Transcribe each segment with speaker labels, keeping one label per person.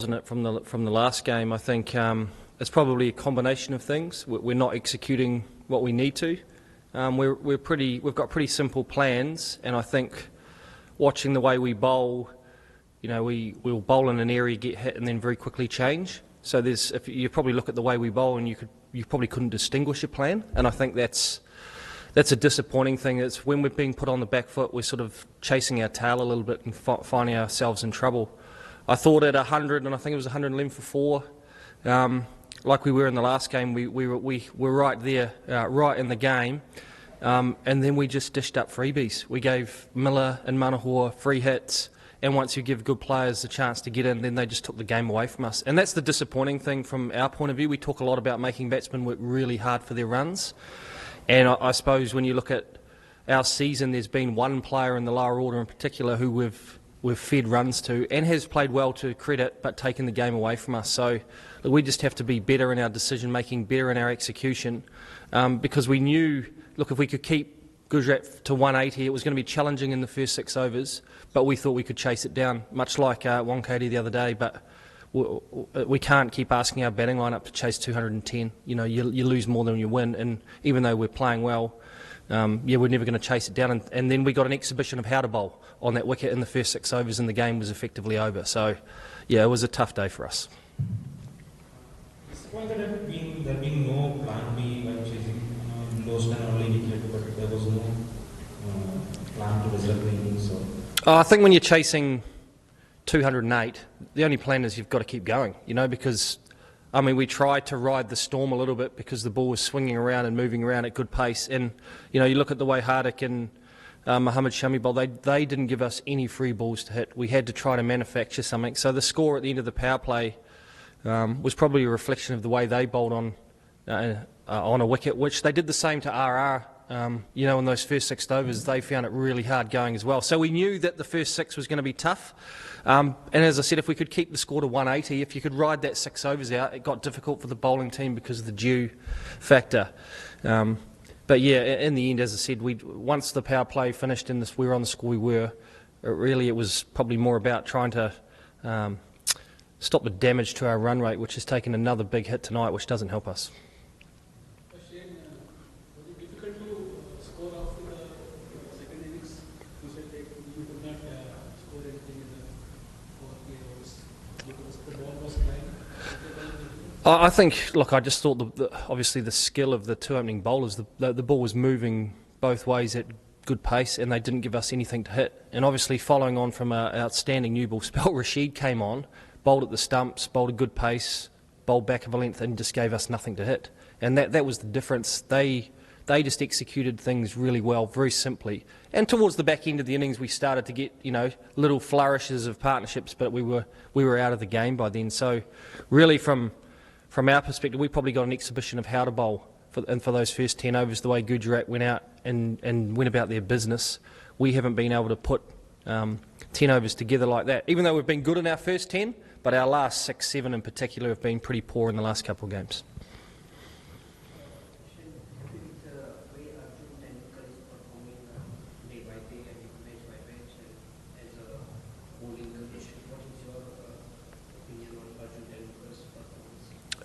Speaker 1: Wasn't it from the last game? I think it's probably a combination of things. We're not executing what we need to. We've got pretty simple plans, and I think watching the way we bowl, we'll bowl in an area, get hit, and then very quickly change. So if you probably look at the way we bowl, and you probably couldn't distinguish a plan, and I think that's a disappointing thing. It's when we're being put on the back foot, we're sort of chasing our tail a little bit and finding ourselves in trouble. I thought at 100, and I think it was 111 for 4, like we were in the last game, we were right there, right in the game, and then we just dished up freebies. We gave Miller and Manahoa free hits, and once you give good players the chance to get in, then they just took the game away from us. And that's the disappointing thing from our point of view. We talk a lot about making batsmen work really hard for their runs, and I suppose when you look at our season, there's been one player in the lower order in particular who we've fed runs to and has played well to credit, but taken the game away from us. So we just have to be better in our decision making, better in our execution, because we knew, look, if we could keep Gujarat to 180, it was going to be challenging in the first 6 overs, but we thought we could chase it down, much like Wankhede the other day. But we can't keep asking our batting lineup to chase 210. You lose more than you win, and even though we're playing well, we're never going to chase it down. And then we got an exhibition of how to bowl on that wicket in the first 6 overs, and the game was effectively over. So, yeah, it was a tough day for us.
Speaker 2: Well, there been no plan B when chasing low stand early wicket, but there was no plan to reserve the innings.
Speaker 1: I think when you're chasing 208, the only plan is you've got to keep going, because we tried to ride the storm a little bit because the ball was swinging around and moving around at good pace. And, you look at the way Hardik and Mohammad Shami bowled, they didn't give us any free balls to hit. We had to try to manufacture something. So the score at the end of the power play was probably a reflection of the way they bowled on a wicket, which they did the same to RR. In those first 6 overs, they found it really hard going as well. So we knew that the first 6 was going to be tough. And as I said, if we could keep the score to 180, if you could ride that 6 overs out, it got difficult for the bowling team because of the dew factor. But yeah, in the end, as I said, once the power play finished and we were on the score we were, it was probably more about trying to stop the damage to our run rate, which has taken another big hit tonight, which doesn't help us. I think, look, I just thought obviously the skill of the 2 opening bowlers, the ball was moving both ways at good pace, and they didn't give us anything to hit. And obviously following on from an outstanding new ball spell, Rashid came on, bowled at the stumps, bowled a good pace, bowled back of a length, and just gave us nothing to hit. And that was the difference. They just executed things really well, very simply. And towards the back end of the innings, we started to get little flourishes of partnerships, but we were out of the game by then. So really from our perspective, we probably got an exhibition of how to bowl for those first 10 overs, the way Gujarat went out and went about their business. We haven't been able to put 10 overs together like that, even though we've been good in our first 10, but our last 6, 7 in particular have been pretty poor in the last couple of games.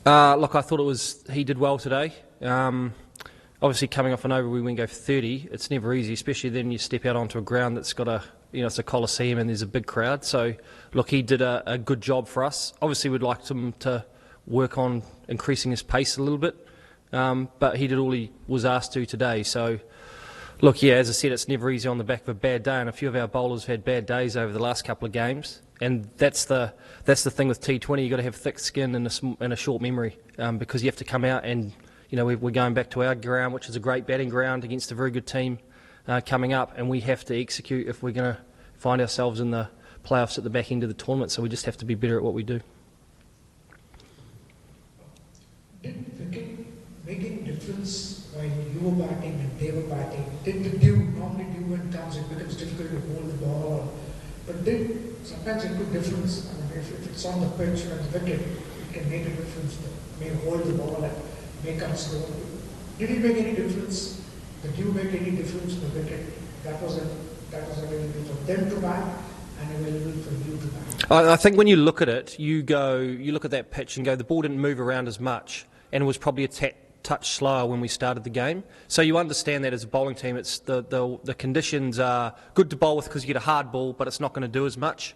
Speaker 1: Look, I thought he did well today. Obviously, coming off an over, we went go for 30. It's never easy, especially then you step out onto a ground that's got it's a coliseum and there's a big crowd. So, look, he did a good job for us. Obviously, we'd like him to work on increasing his pace a little bit, but he did all he was asked to today. So, look, yeah, as I said, it's never easy on the back of a bad day, and a few of our bowlers have had bad days over the last couple of games. And that's the thing with T20. You've got to have thick skin and a short memory, because you have to come out and we're going back to our ground, which is a great batting ground against a very good team coming up, and we have to execute if we're going to find ourselves in the playoffs at the back end of the tournament. So we just have to be better at what we do.
Speaker 3: Did wicket making a difference while you were batting and they were batting? Did the dew, normally dew when it comes, it becomes difficult to hold the ball, but sometimes it makes a difference. If it's on the pitch or the wicket, it can make a difference. It may hold the ball and make up slow. Did it make any difference? Did you make any difference in the wicket? That was a really good for them to bat and available for you to bat?
Speaker 1: I think when you look at it, you look at that pitch and go, the ball didn't move around as much, and it was probably a touch slower when we started the game. So you understand that as a bowling team, it's the conditions are good to bowl with because you get a hard ball, but it's not going to do as much.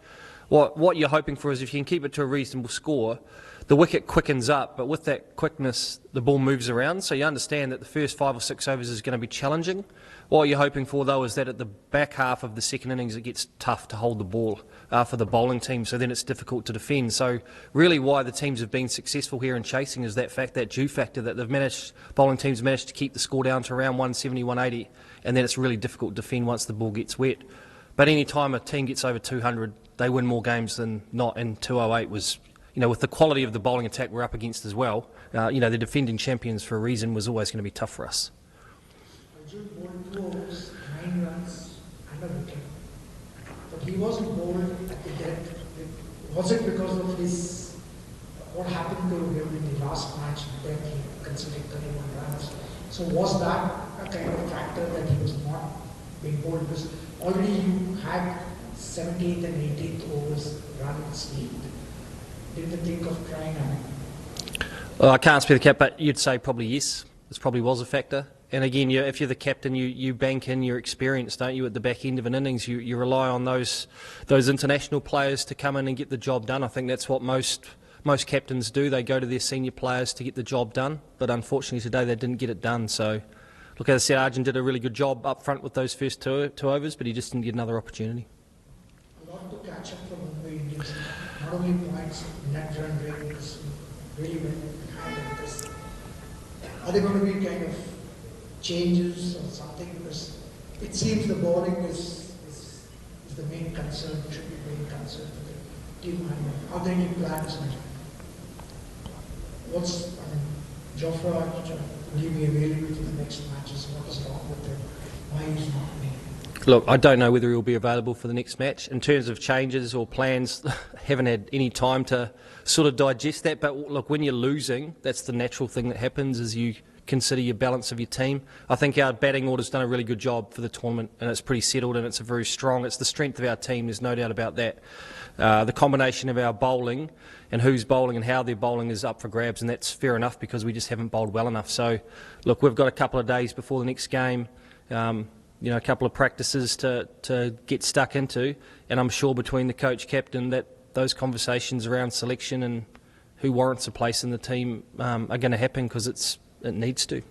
Speaker 1: What you're hoping for is if you can keep it to a reasonable score, the wicket quickens up, but with that quickness, the ball moves around. So you understand that the first 5 or 6 overs is going to be challenging. What you're hoping for, though, is that at the back half of the second innings, it gets tough to hold the ball for the bowling team, so then it's difficult to defend. So really why the teams have been successful here in chasing is that fact, that dew factor, that bowling teams managed to keep the score down to around 170, 180, and then it's really difficult to defend once the ball gets wet. But any time a team gets over 200, they win more games than not, and 208 was, with the quality of the bowling attack we're up against as well, the defending champions for a reason was always going to be tough for us.
Speaker 3: Arjun bowled 2 overs, 9 runs, and a wicket. But he wasn't bowled at the death. Was it because of what happened to him in the last match when he conceded 31 runs? So was that a kind of factor that he was not being bowled? Because already you had 17th and 18th overs runs lead. Did they think of trying out?
Speaker 1: Well, I can't speak to the cap, but you'd say probably yes. This probably was a factor. And again, if you're the captain, you bank in your experience, don't you? At the back end of an innings, you rely on those international players to come in and get the job done. I think that's what most captains do. They go to their senior players to get the job done. But unfortunately today they didn't get it done. So, look, as I said, Arjun did a really good job up front with those first two overs, but he just didn't get another opportunity.
Speaker 3: A lot to catch up for Mumbai Indians. Not only points, net run rate is really went behind this. Are there going to be kind of changes or something? Because it seems the bowling is the main concern, should be the main concern for the team. Are there any plans? Jofra, will he be available for the next matches? What is wrong with him? Why is he not playing?
Speaker 1: Look, I don't know whether he'll be available for the next match. In terms of changes or plans, haven't had any time to sort of digest that. But look, when you're losing, that's the natural thing that happens, is you consider your balance of your team. I think our batting order's done a really good job for the tournament, and it's pretty settled, and it's it's the strength of our team, there's no doubt about that. The combination of our bowling and who's bowling and how they're bowling is up for grabs, and that's fair enough because we just haven't bowled well enough. So, look, we've got a couple of days before the next game, a couple of practices to get stuck into, and I'm sure between the coach captain that those conversations around selection and who warrants a place in the team are going to happen, because it needs to.